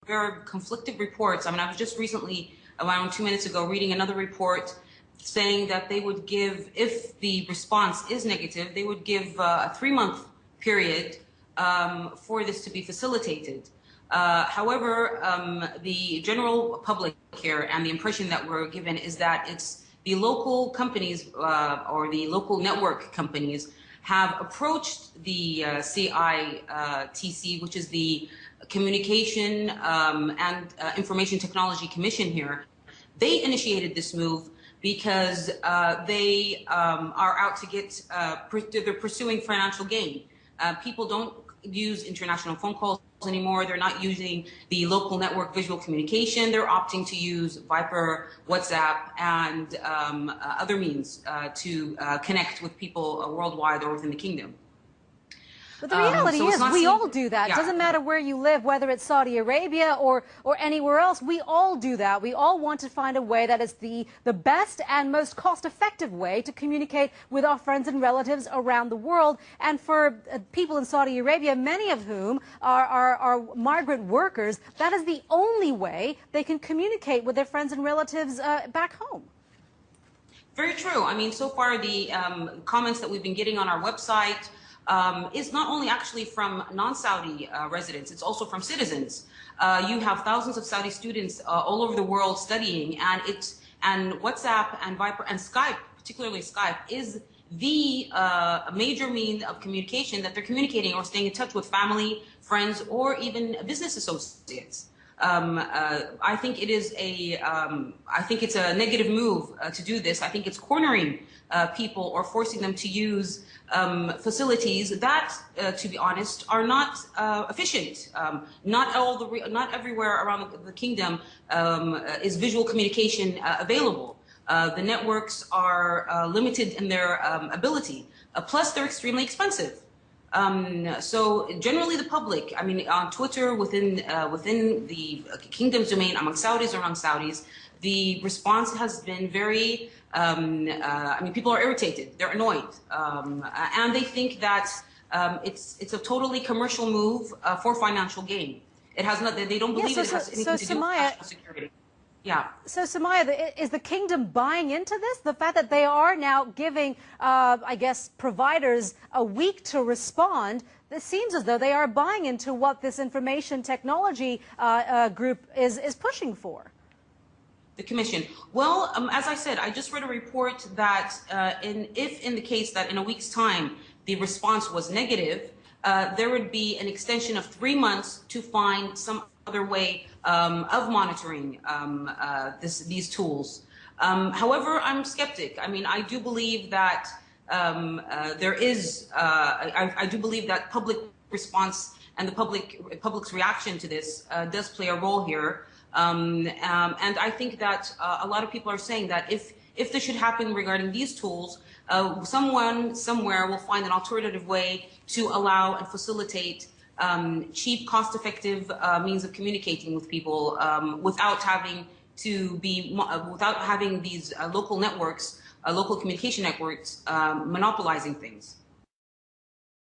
very conflicting reports. I mean, I was just recently, around 2 minutes ago, reading another report saying that they would give, if the response is negative, they would give a 3-month period for this to be facilitated. However, the general public here and the impression that we're given is that it's the local companies or the local network companies have approached the CITC, which is the Communication and Information Technology Commission here. They initiated this move because they are out to get, they're pursuing financial gain. People don't use international phone calls anymore. They're not using the local network visual communication. They're opting to use Viber, WhatsApp, and other means to connect with people worldwide or within the kingdom. But the reality is we all do that. It doesn't matter where you live, whether it's Saudi Arabia or anywhere else. We all do that. We all want to find a way that is the best and most cost-effective way to communicate with our friends and relatives around the world. And for people in Saudi Arabia, many of whom are migrant workers, that is the only way they can communicate with their friends and relatives back home. Very true. I mean, so far the comments that we've been getting on our website is not only actually from non-Saudi residents, it's also from citizens. You have thousands of Saudi students all over the world studying, and WhatsApp and Viber and Skype, particularly Skype, is the major means of communication that they're communicating or staying in touch with family, friends, or even business associates. I think it is I think it's a negative move to do this. I think it's cornering people or forcing them to use facilities that, to be honest, are not efficient. Not everywhere around the kingdom is visual communication available. The networks are limited in their ability. Plus, they're extremely expensive. So generally the public, I mean, on Twitter, within the kingdom's domain, among Saudis or non-Saudis, the response has been very, I mean, people are irritated, they're annoyed, and they think that it's a totally commercial move for financial gain. It has not, they don't believe it has anything to do with national security. Yeah. So, Samaya, is the kingdom buying into this? The fact that they are now giving, I guess, providers a week to respond, it seems as though they are buying into what this information technology group is pushing for. The commission. Well, as I said, I just read a report that if in the case that in a week's time the response was negative, there would be an extension of 3 months to find some other way of monitoring these tools. However, I'm skeptic. I mean, I do believe that there is, I do believe that public response and the public's reaction to this does play a role here. And I think that a lot of people are saying that if this should happen regarding these tools, someone somewhere will find an alternative way to allow and facilitate cheap, cost-effective means of communicating with people without having to be, without having these local networks, local communication networks monopolizing things.